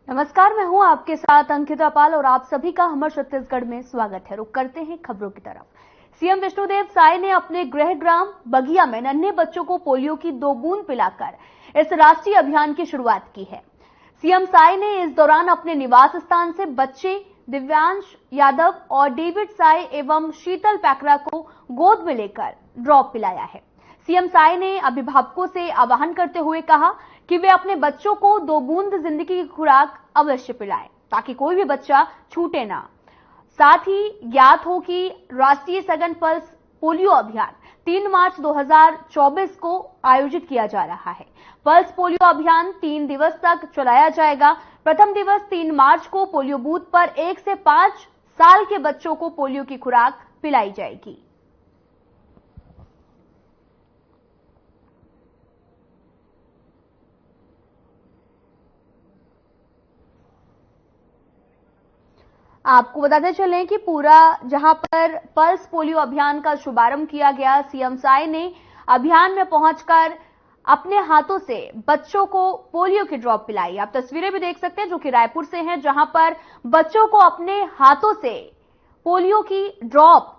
नमस्कार, मैं हूं आपके साथ अंकिता पाल और आप सभी का हमर छत्तीसगढ़ में स्वागत है। रुक करते हैं खबरों की तरफ। सीएम विष्णुदेव साय ने अपने गृह ग्राम बगिया में नन्हे बच्चों को पोलियो की 2 बूंद पिलाकर इस राष्ट्रीय अभियान की शुरुआत की है। सीएम साय ने इस दौरान अपने निवास स्थान से बच्चे दिव्यांश यादव और डेविड साय एवं शीतल पैकरा को गोद में लेकर ड्रॉप पिलाया है। सीएम साय ने अभिभावकों से आह्वान करते हुए कहा कि वे अपने बच्चों को 2 बूंद जिंदगी की खुराक अवश्य पिलाएं ताकि कोई भी बच्चा छूटे ना। साथ ही ज्ञात हो कि राष्ट्रीय सघन पल्स पोलियो अभियान 3 मार्च 2024 को आयोजित किया जा रहा है। पल्स पोलियो अभियान 3 दिवस तक चलाया जाएगा। प्रथम दिवस 3 मार्च को पोलियो बूथ पर 1 से 5 साल के बच्चों को पोलियो की खुराक पिलाई जाएगी। आपको बताते चलें कि पूरा जहां पर पल्स पोलियो अभियान का शुभारंभ किया गया, सीएम साय ने अभियान में पहुंचकर अपने हाथों से बच्चों को पोलियो की ड्रॉप पिलाई। आप तस्वीरें भी देख सकते हैं जो कि रायपुर से हैं, जहां पर बच्चों को अपने हाथों से पोलियो की ड्रॉप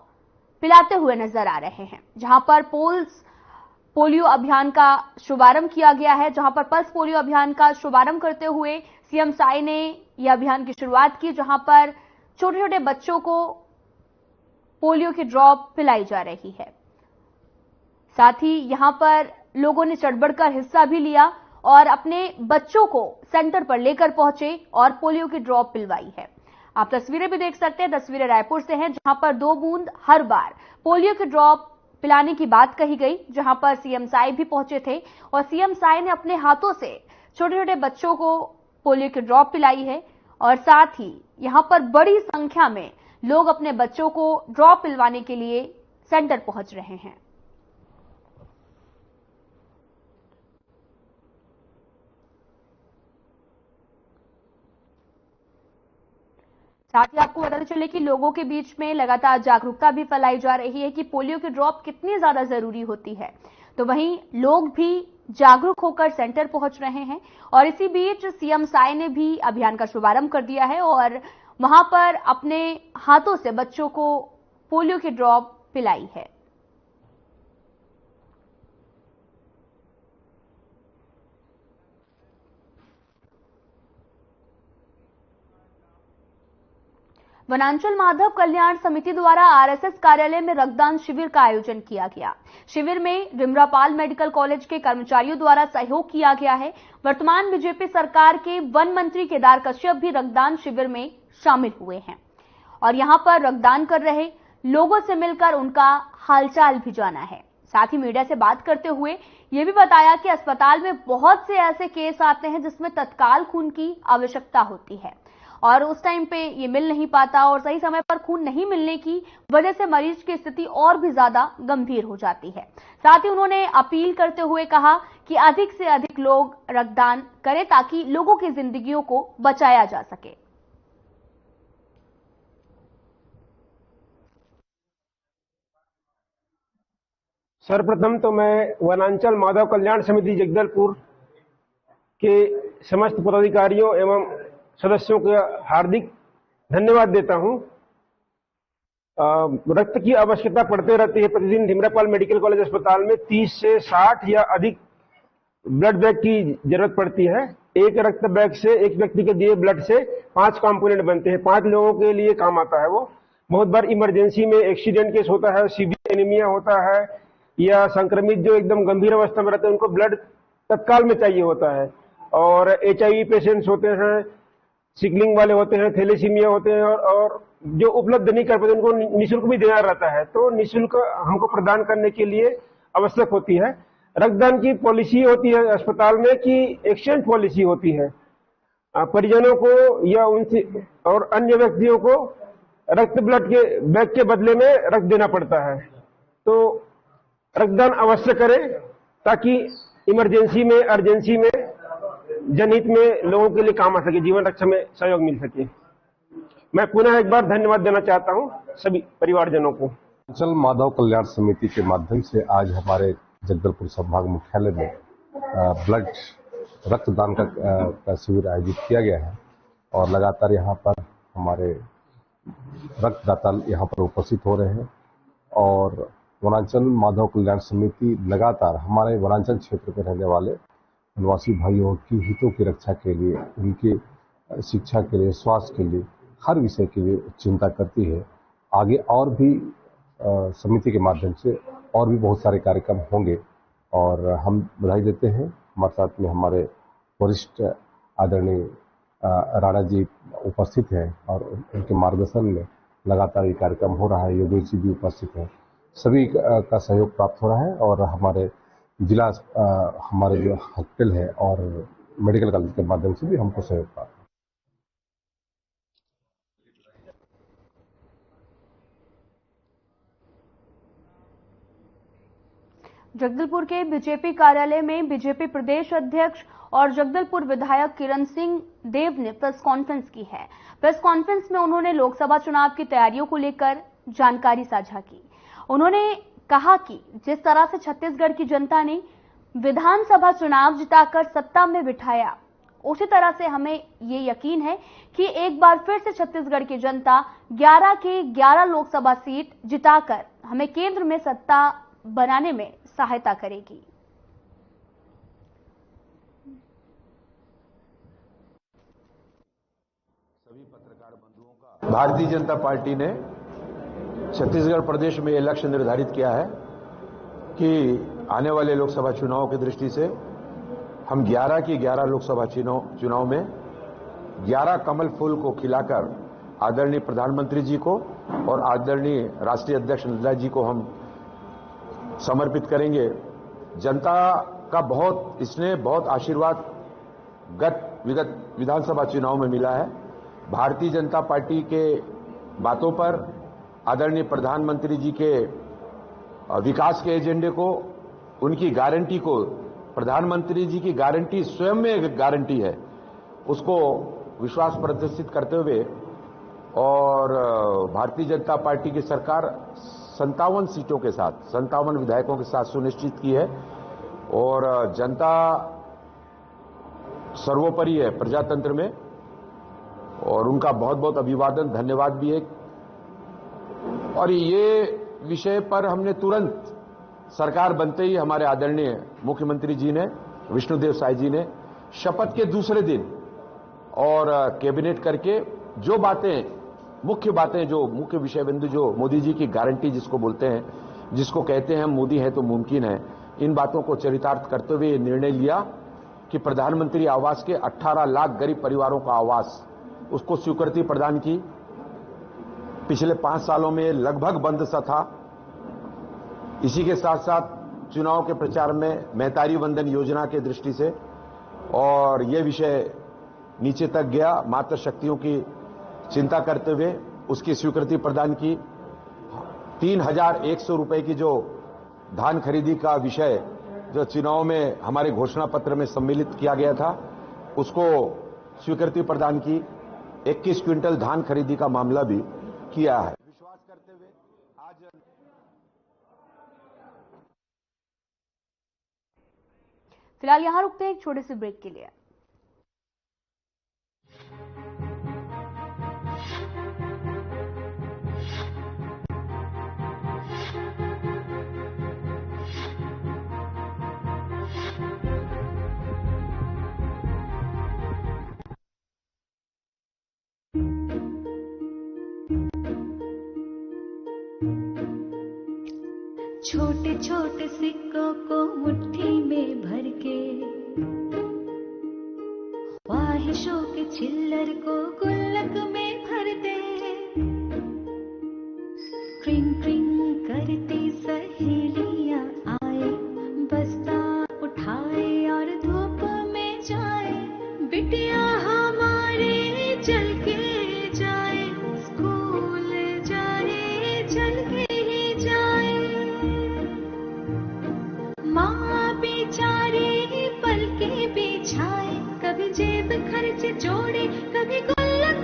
पिलाते हुए नजर आ रहे हैं। जहां पर पल्स पोलियो अभियान का शुभारंभ किया गया है, जहां पर पल्स पोलियो अभियान का शुभारंभ करते हुए सीएम साय ने यह अभियान की शुरुआत की, जहां पर छोटे छोटे बच्चों को पोलियो की ड्रॉप पिलाई जा रही है। साथ ही यहां पर लोगों ने चढ़ बढ़कर हिस्सा भी लिया और अपने बच्चों को सेंटर पर लेकर पहुंचे और पोलियो की ड्रॉप पिलवाई है। आप तस्वीरें भी देख सकते हैं, तस्वीरें रायपुर से हैं, जहां पर 2 बूंद हर बार पोलियो की ड्रॉप पिलाने की बात कही गई, जहां पर सीएम साय भी पहुंचे थे और सीएम साय ने अपने हाथों से छोटे छोटे बच्चों को पोलियो की ड्रॉप पिलाई है। और साथ ही यहां पर बड़ी संख्या में लोग अपने बच्चों को ड्रॉप पिलवाने के लिए सेंटर पहुंच रहे हैं। साथ ही आपको बताते चले कि लोगों के बीच में लगातार जागरूकता भी फैलाई जा रही है कि पोलियो की ड्रॉप कितनी ज्यादा जरूरी होती है। तो वहीं लोग भी जागरूक होकर सेंटर पहुंच रहे हैं और इसी बीच सीएम साय ने भी अभियान का शुभारंभ कर दिया है और वहां पर अपने हाथों से बच्चों को पोलियो की ड्रॉप पिलाई है। वनांचल माधव कल्याण समिति द्वारा आरएसएस कार्यालय में रक्तदान शिविर का आयोजन किया गया। शिविर में रिमरापाल मेडिकल कॉलेज के कर्मचारियों द्वारा सहयोग किया गया है। वर्तमान बीजेपी सरकार के वन मंत्री केदार कश्यप भी रक्तदान शिविर में शामिल हुए हैं और यहां पर रक्तदान कर रहे लोगों से मिलकर उनका हालचाल भी जाना है। साथ ही मीडिया से बात करते हुए यह भी बताया कि अस्पताल में बहुत से ऐसे केस आते हैं जिसमें तत्काल खून की आवश्यकता होती है और उस टाइम पे ये मिल नहीं पाता और सही समय पर खून नहीं मिलने की वजह से मरीज की स्थिति और भी ज्यादा गंभीर हो जाती है। साथ ही उन्होंने अपील करते हुए कहा कि अधिक से अधिक लोग रक्तदान करें ताकि लोगों की जिंदगियों को बचाया जा सके। सर्वप्रथम तो मैं वनांचल माधव कल्याण समिति जगदलपुर के समस्त पदाधिकारियों एवं सदस्यों को हार्दिक धन्यवाद देता हूं। रक्त की आवश्यकता पड़ते रहती है। प्रतिदिन रिमरापाल मेडिकल कॉलेज अस्पताल में 30 से 60 या अधिक ब्लड बैग की जरूरत पड़ती है। एक रक्त बैग से एक व्यक्ति के दिए ब्लड से 5 कंपोनेंट बनते हैं। 5 लोगों के लिए काम आता है। वो बहुत बार इमरजेंसी में एक्सीडेंट केस होता है, सीवियर एनीमिया होता है या संक्रमित जो एकदम गंभीर अवस्था में रहते हैं उनको ब्लड तत्काल में चाहिए होता है। और HIV पेशेंट्स होते हैं, सिकलिंग वाले होते हैं, थैलेसीमिया होते हैं और जो उपलब्ध नहीं कर पाते उनको निःशुल्क भी देना रहता है। तो निःशुल्क हमको प्रदान करने के लिए आवश्यक होती है। रक्तदान की पॉलिसी होती है अस्पताल में कि एक्सचेंज पॉलिसी होती है। परिजनों को या उनसे और अन्य व्यक्तियों को रक्त ब्लड के बैग के बदले में रक्त देना पड़ता है। तो रक्तदान अवश्य करें ताकि इमरजेंसी में, अर्जेंसी में, जनहित में लोगों के लिए काम आ सके, जीवन रक्षा में सहयोग मिल सके। मैं पुनः एक बार धन्यवाद देना चाहता हूं सभी परिवारजनों को। वनांचल माधव कल्याण समिति के माध्यम से आज हमारे जगदलपुर संभाग मुख्यालय में ब्लड रक्तदान का शिविर आयोजित किया गया है। और लगातार यहाँ पर हमारे रक्तदाता यहाँ पर उपस्थित हो रहे हैं और वनांचल माधव कल्याण समिति लगातार हमारे वनांचल क्षेत्र में रहने वाले वनवासी भाइयों की हितों की रक्षा के लिए, उनकी शिक्षा के लिए, स्वास्थ्य के लिए, हर विषय के लिए चिंता करती है। आगे और भी समिति के माध्यम से और भी बहुत सारे कार्यक्रम होंगे और हम बधाई देते हैं। हमारे साथ में हमारे वरिष्ठ आदरणीय राणा जी उपस्थित हैं और उनके मार्गदर्शन में लगातार ये कार्यक्रम हो रहा है। योगेश जी भी उपस्थित हैं, सभी का सहयोग प्राप्त हो रहा है और हमारे जिला हमारे जो हॉस्पिटल है और मेडिकल कॉलेज के माध्यम से भी हमको सहयोग प्राप्त है। जगदलपुर के बीजेपी कार्यालय में बीजेपी प्रदेश अध्यक्ष और जगदलपुर विधायक किरण सिंह देव ने प्रेस कॉन्फ्रेंस की है। प्रेस कॉन्फ्रेंस में उन्होंने लोकसभा चुनाव की तैयारियों को लेकर जानकारी साझा की। उन्होंने कहा कि जिस तरह से छत्तीसगढ़ की जनता ने विधानसभा चुनाव जिताकर सत्ता में बिठाया, उसी तरह से हमें ये यकीन है कि एक बार फिर से छत्तीसगढ़ की जनता 11 के 11 लोकसभा सीट जिताकर हमें केंद्र में सत्ता बनाने में सहायता करेगी। सभी पत्रकार बंधुओं का भारतीय जनता पार्टी ने छत्तीसगढ़ प्रदेश में यह लक्ष्य निर्धारित किया है कि आने वाले लोकसभा चुनाव की दृष्टि से हम 11 की 11 लोकसभा चुनाव में 11 कमल फूल को खिलाकर आदरणीय प्रधानमंत्री जी को और आदरणीय राष्ट्रीय अध्यक्ष नड्डा जी को हम समर्पित करेंगे। जनता का बहुत आशीर्वाद विगत विधानसभा चुनाव में मिला है। भारतीय जनता पार्टी के बातों पर, आदरणीय प्रधानमंत्री जी के विकास के एजेंडे को, उनकी गारंटी को, प्रधानमंत्री जी की गारंटी स्वयं में एक गारंटी है, उसको विश्वास प्रदर्शित करते हुए और भारतीय जनता पार्टी की सरकार 57 सीटों के साथ, 57 विधायकों के साथ सुनिश्चित की है और जनता सर्वोपरि है प्रजातंत्र में और उनका बहुत बहुत अभिवादन, धन्यवाद भी है। और ये विषय पर हमने तुरंत सरकार बनते ही हमारे आदरणीय मुख्यमंत्री जी ने, विष्णुदेव साय जी ने शपथ के दूसरे दिन और कैबिनेट करके जो बातें, मुख्य विषय बिंदु जो मोदी जी की गारंटी जिसको बोलते हैं, जिसको कहते हैं मोदी है तो मुमकिन है, इन बातों को चरितार्थ करते हुए निर्णय लिया कि प्रधानमंत्री आवास के 18 लाख गरीब परिवारों का आवास, उसको स्वीकृति प्रदान की। पिछले 5 सालों में लगभग बंद सा था। इसी के साथ साथ चुनाव के प्रचार में महतारी वंदन योजना के दृष्टि से और ये विषय नीचे तक गया, मातृशक्तियों की चिंता करते हुए उसकी स्वीकृति प्रदान की। 3100 रुपए की जो धान खरीदी का विषय जो चुनाव में हमारे घोषणा पत्र में सम्मिलित किया गया था, उसको स्वीकृति प्रदान की। 21 क्विंटल धान खरीदी का मामला भी किया है। विश्वास करते हुए आज फिलहाल यहां रुकते हैं एक छोटे से ब्रेक के लिए। छोटे छोटे सिक्कों को मुट्ठी में भर के, ख्वाहिशों के चिल्लर को गुल्लक में भर दे। ट्रिंग ट्रिंग करती सहेलियां आए, बस्ता उठाए और धूप में जाए। बिटिया हमारे चल के जाए, स्कूल जाए चल के ही जाए। माँ बेचारी पलके बिछाए, कभी जेब खर्च जोड़े, कभी गुल्लक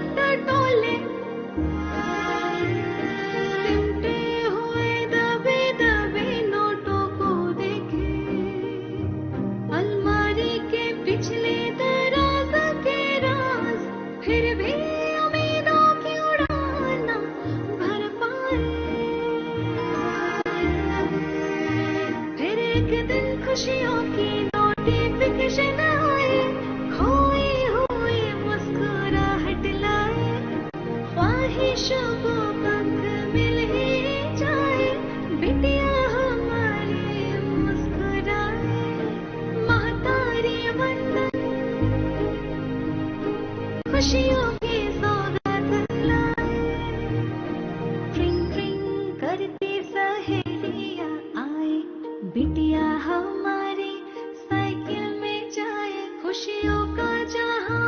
एक दिन खुशियों की नोटिफिकेशन आए, खोई हुई मुस्कुराहट लाए, ख्वाहिशों को पंख मिल ही जाए, बिटिया हमारी मुस्कुराए, महतारी वंदन खुशियों की सौगात लाए। ट्रिंग ट्रिंग करती सहेलियां आए, बिटिया हमारी साइकिल में जाए, खुशियों का जहां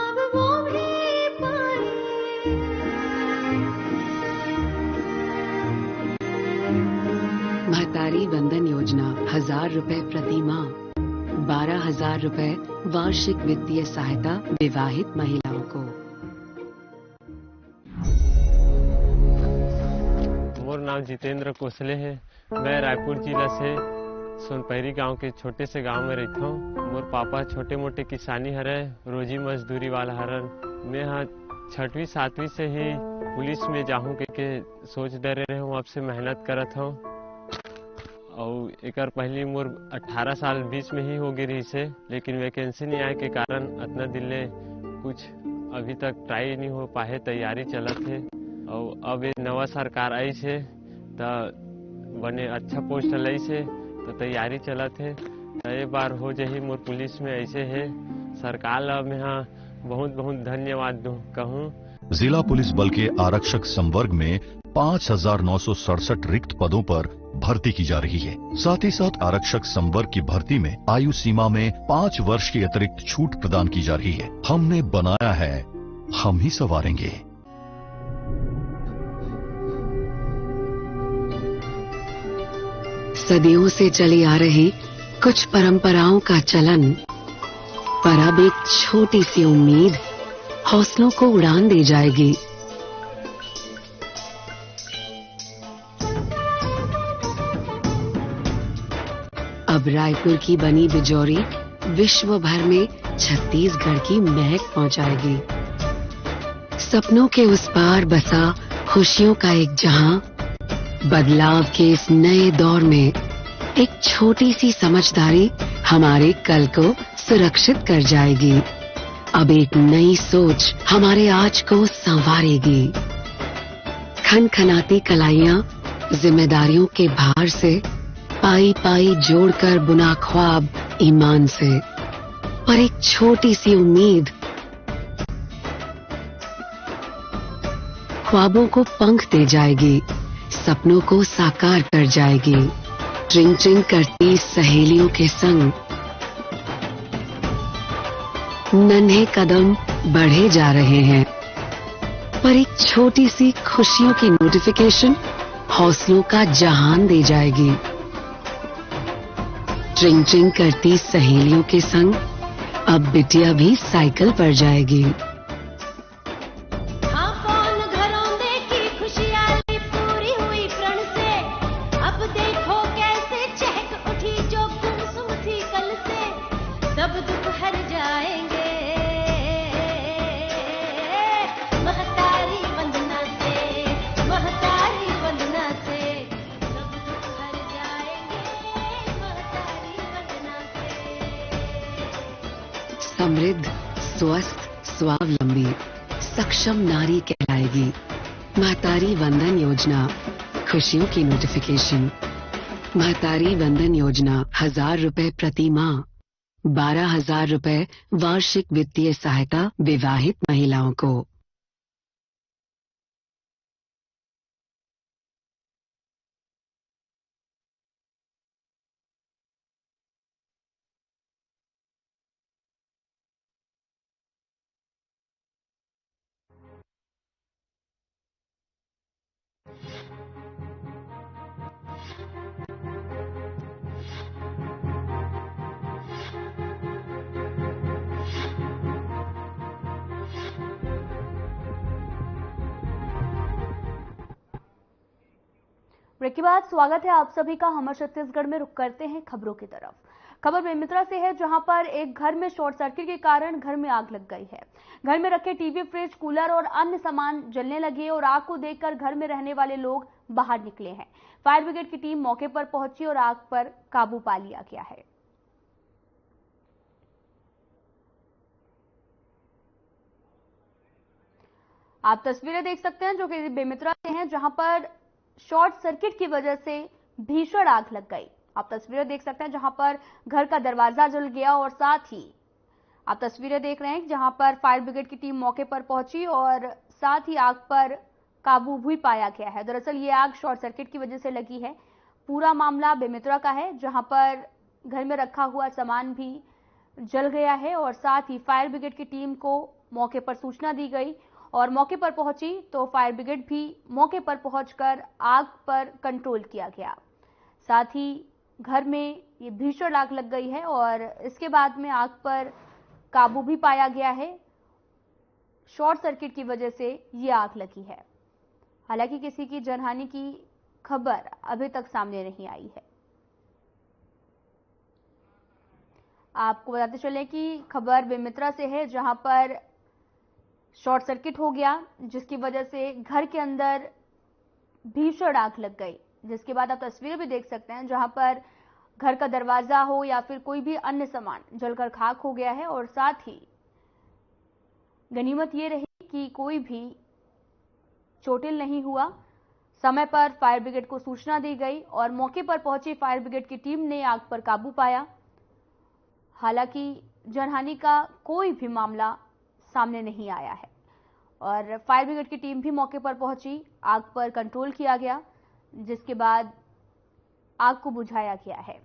अब वो भी पाए। महतारी वंदन योजना 1000 रुपए प्रति माह, 12,000 रुपए वार्षिक वित्तीय सहायता विवाहित महिलाओं को। मोर नाम जितेंद्र कोसले है। मैं रायपुर जिला से सोनपहरी गांव के छोटे से गांव में रहता हूँ। मोर पापा छोटे मोटे किसानी हरे, रोजी मजदूरी वाला हरन। मैं हाँ 6वीं 7वीं से ही पुलिस में जाहूँ के सोच डरे रहे हूँ, अब से मेहनत करत हूँ। और एक पहली मोर 18 साल 20 में ही हो गई रही से, लेकिन वैकेंसी नहीं आए के कारण इतना दिल्ली कुछ अभी तक ट्राई नहीं हो पाए, तैयारी चलत है। और अब ये नवा सरकार आई से तो बने अच्छा पोस्ट लाई से तो तैयारी चलत है, तो ये बार हो जाही मोर पुलिस में। ऐसे है सरकार ला मैं हाँ बहुत बहुत धन्यवाद दूँ कहूँ। जिला पुलिस बल के आरक्षक संवर्ग में 5,967 रिक्त पदों पर भर्ती की जा रही है। साथ ही साथ आरक्षक संवर्ग की भर्ती में आयु सीमा में 5 वर्ष की अतिरिक्त छूट प्रदान की जा रही है। हमने बनाया है, हम ही संवारेंगे। सदियों से चली आ रही कुछ परंपराओं का चलन, पर अब एक छोटी सी उम्मीद हौसलों को उड़ान दे जाएगी। अब रायपुर की बनी बिजौरी विश्व भर में छत्तीसगढ़ की महक पहुंचाएगी। सपनों के उस पार बसा खुशियों का एक जहां, बदलाव के इस नए दौर में एक छोटी सी समझदारी हमारे कल को सुरक्षित कर जाएगी। अब एक नई सोच हमारे आज को संवारेगी। खनखनाती कलाइयां जिम्मेदारियों के भार से पाई पाई जोड़कर बुना ख्वाब ईमान से, पर एक छोटी सी उम्मीद ख्वाबों को पंख दे जाएगी, सपनों को साकार कर जाएगी। ट्रिंग ट्रिंग करती सहेलियों के संग नन्हे कदम बढ़े जा रहे हैं, पर एक छोटी सी खुशियों की नोटिफिकेशन हौसलों का जहान दे जाएगी। ट्रिंग ट्रिंग करती सहेलियों के संग अब बिटिया भी साइकिल पर जाएगी। हाँ कौन घरों देखी खुशहाली पूरी हुई प्रण से, अब देखो कैसे चहक उठी जो गुमसुम थी कल से, सब दुख हर जाएंगे महतारी वंदना से, महतारी वंदना से, सब दुख हर जाएंगे महतारी वंदना से। समृद्ध, स्वस्थ, स्वावलंबी, सक्षम नारी कहलाएगी। महतारी वंदन योजना खुशियों की नोटिफिकेशन। महतारी वंदन योजना 1000 रुपए प्रति माह, 12,000 रुपए वार्षिक वित्तीय सहायता विवाहित महिलाओं को। ब्रेक के बाद स्वागत है आप सभी का। हमर छत्तीसगढ़ में रुक करते हैं खबरों की तरफ। खबर बेमित्रा से है, जहां पर एक घर में शॉर्ट सर्किट के कारण घर में आग लग गई है। घर में रखे टीवी, फ्रिज, कूलर और अन्य सामान जलने लगे और आग को देखकर घर में रहने वाले लोग बाहर निकले हैं। फायर ब्रिगेड की टीम मौके पर पहुंची और आग पर काबू पा लिया गया है। आप तस्वीरें देख सकते हैं जो कि बेमित्रा से हैं, जहां पर शॉर्ट सर्किट की वजह से भीषण आग लग गई। आप तस्वीरें देख सकते हैं जहां पर घर का दरवाजा जल गया और साथ ही आप तस्वीरें देख रहे हैं जहां पर फायर ब्रिगेड की टीम मौके पर पहुंची और साथ ही आग पर काबू भी पाया गया है। दरअसल ये आग शॉर्ट सर्किट की वजह से लगी है। पूरा मामला बेमित्रा का है, जहां पर घर में रखा हुआ सामान भी जल गया है और साथ ही फायर ब्रिगेड की टीम को मौके पर सूचना दी गई और मौके पर पहुंची तो फायर ब्रिगेड भी मौके पर पहुंचकर आग पर कंट्रोल किया गया। साथ ही घर में ये भीषण आग लग गई है और इसके बाद में आग पर काबू भी पाया गया है। शॉर्ट सर्किट की वजह से ये आग लगी है। हालांकि किसी की जनहानि की खबर अभी तक सामने नहीं आई है। आपको बताते चलें कि खबर बेमित्रा से है, जहां पर शॉर्ट सर्किट हो गया जिसकी वजह से घर के अंदर भीषण आग लग गई, जिसके बाद आप तस्वीरें भी देख सकते हैं जहां पर घर का दरवाजा हो या फिर कोई भी अन्य सामान जलकर खाक हो गया है और साथ ही गनीमत ये रही कि कोई भी चोटिल नहीं हुआ। समय पर फायर ब्रिगेड को सूचना दी गई और मौके पर पहुंची फायर ब्रिगेड की टीम ने आग पर काबू पाया। हालांकि जनहानि का कोई भी मामला सामने नहीं आया है और फायर ब्रिगेड की टीम भी मौके पर पहुंची, आग पर कंट्रोल किया गया, जिसके बाद आग को बुझाया गया है।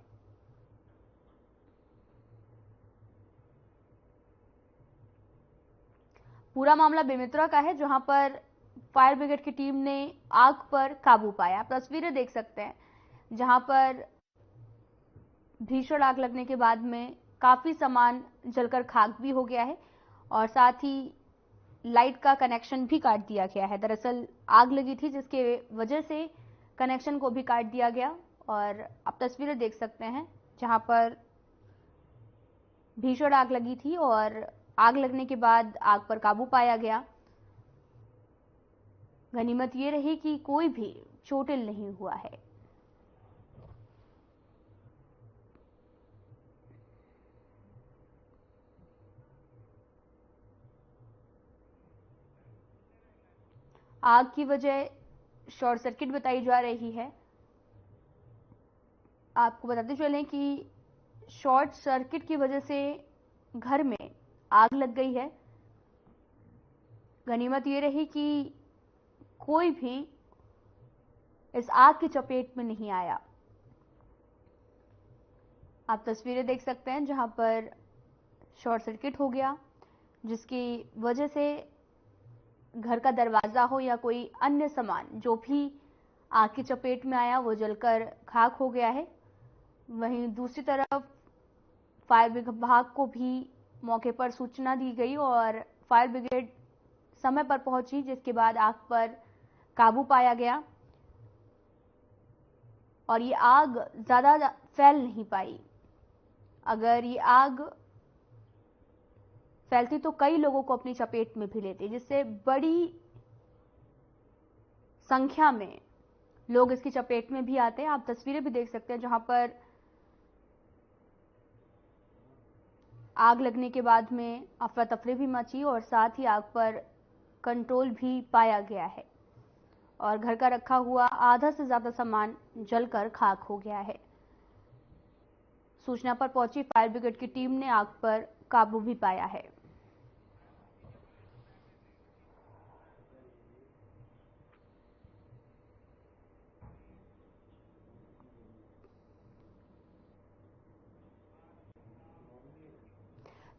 पूरा मामला बेमित्रा का है, जहां पर फायर ब्रिगेड की टीम ने आग पर काबू पाया। तस्वीरें देख सकते हैं जहां पर भीषण आग लगने के बाद में काफी सामान जलकर खाक भी हो गया है और साथ ही लाइट का कनेक्शन भी काट दिया गया है। दरअसल आग लगी थी जिसके वजह से कनेक्शन को भी काट दिया गया और आप तस्वीरें देख सकते हैं जहां पर भीषण आग लगी थी और आग लगने के बाद आग पर काबू पाया गया। गनीमत ये रही कि कोई भी चोटिल नहीं हुआ है। आग की वजह शॉर्ट सर्किट बताई जा रही है। आपको बताते चलें कि शॉर्ट सर्किट की वजह से घर में आग लग गई है। गनीमत ये रही कि कोई भी इस आग की चपेट में नहीं आया। आप तस्वीरें देख सकते हैं जहां पर शॉर्ट सर्किट हो गया जिसकी वजह से घर का दरवाजा हो या कोई अन्य सामान जो भी आग की चपेट में आया वो जलकर खाक हो गया है। वहीं दूसरी तरफ फायर विभाग को भी मौके पर सूचना दी गई और फायर ब्रिगेड समय पर पहुंची, जिसके बाद आग पर काबू पाया गया और ये आग ज्यादा फैल नहीं पाई। अगर ये आग फैलती तो कई लोगों को अपनी चपेट में भी लेती, जिससे बड़ी संख्या में लोग इसकी चपेट में भी आते हैं। आप तस्वीरें भी देख सकते हैं जहां पर आग लगने के बाद में अफरा तफरी भी मची और साथ ही आग पर कंट्रोल भी पाया गया है और घर का रखा हुआ आधा से ज्यादा सामान जलकर खाक हो गया है। सूचना पर पहुंची फायर ब्रिगेड की टीम ने आग पर काबू भी पाया है।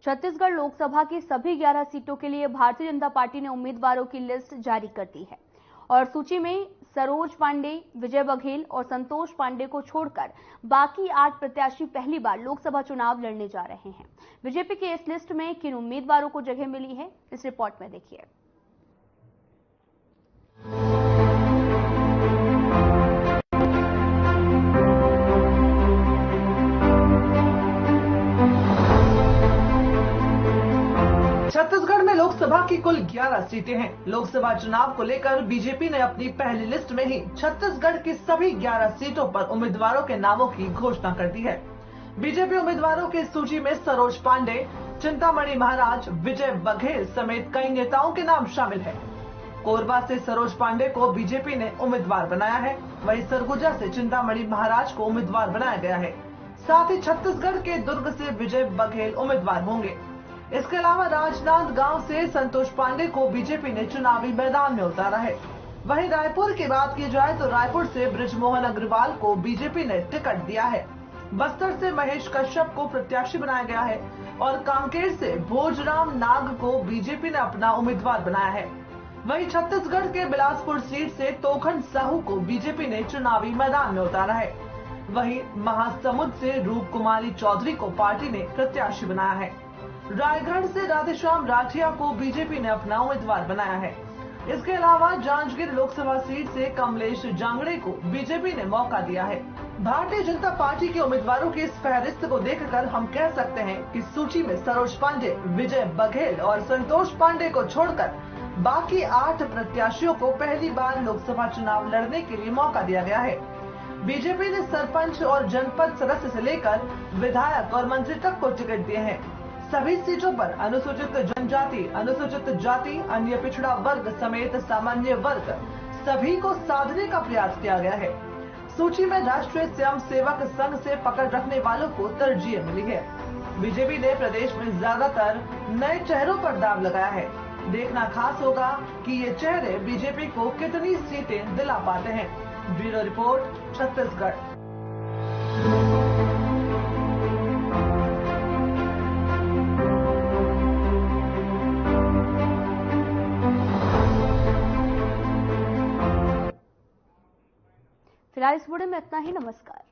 छत्तीसगढ़ लोकसभा की सभी 11 सीटों के लिए भारतीय जनता पार्टी ने उम्मीदवारों की लिस्ट जारी कर दी है और सूची में सरोज पांडे, विजय बघेल और संतोष पांडे को छोड़कर बाकी 8 प्रत्याशी पहली बार लोकसभा चुनाव लड़ने जा रहे हैं। बीजेपी की इस लिस्ट में किन उम्मीदवारों को जगह मिली है, इस रिपोर्ट में देखिए। 11 सीटें हैं। लोकसभा चुनाव को लेकर बीजेपी ने अपनी पहली लिस्ट में ही छत्तीसगढ़ की सभी 11 सीटों पर उम्मीदवारों के नामों की घोषणा कर दी है। बीजेपी उम्मीदवारों की सूची में सरोज पांडे, चिंतामणि महाराज, विजय बघेल समेत कई नेताओं के नाम शामिल है। कोरबा से सरोज पांडे को बीजेपी ने उम्मीदवार बनाया है, वहीं सरगुजा से चिंतामणि महाराज को उम्मीदवार बनाया गया है। साथ ही छत्तीसगढ़ के दुर्ग से विजय बघेल उम्मीदवार होंगे। इसके अलावा राजनांदगांव से संतोष पांडे को बीजेपी ने चुनावी मैदान में उतारा है। वहीं रायपुर की बात की जाए तो रायपुर से बृजमोहन अग्रवाल को बीजेपी ने टिकट दिया है। बस्तर से महेश कश्यप को प्रत्याशी बनाया गया है और कांकेर से भोजराम नाग को बीजेपी ने अपना उम्मीदवार बनाया है। वहीं छत्तीसगढ़ के बिलासपुर सीट से तोखन साहू को बीजेपी ने चुनावी मैदान में उतारा है। वहीं महासमुंद से रूप कुमारी चौधरी को पार्टी ने प्रत्याशी बनाया है। रायगढ़ से राधेश्याम राठिया को बीजेपी ने अपना उम्मीदवार बनाया है। इसके अलावा जांजगीर लोकसभा सीट से कमलेश जांगड़े को बीजेपी ने मौका दिया है। भारतीय जनता पार्टी के उम्मीदवारों की इस फहरिस्त को देखकर हम कह सकते हैं कि सूची में सरोज पांडे, विजय बघेल और संतोष पांडे को छोड़कर बाकी 8 प्रत्याशियों को पहली बार लोकसभा चुनाव लड़ने के लिए मौका दिया गया है। बीजेपी ने सरपंच और जनपद सदस्य से लेकर विधायक और मंत्री तक को टिकट दिए हैं। सभी सीटों पर अनुसूचित जनजाति, अनुसूचित जाति, अन्य पिछड़ा वर्ग समेत सामान्य वर्ग सभी को साधने का प्रयास किया गया है। सूची में राष्ट्रीय स्वयंसेवक संघ से पकड़ रखने वालों को तरजीह मिली है। बीजेपी ने प्रदेश में ज्यादातर नए चेहरों पर दाव लगाया है। देखना खास होगा कि ये चेहरे बीजेपी को कितनी सीटें दिला पाते हैं। Bureau report, Chhattisgarh. फिलहाल इस बुलेटिन में इतना ही। नमस्कार।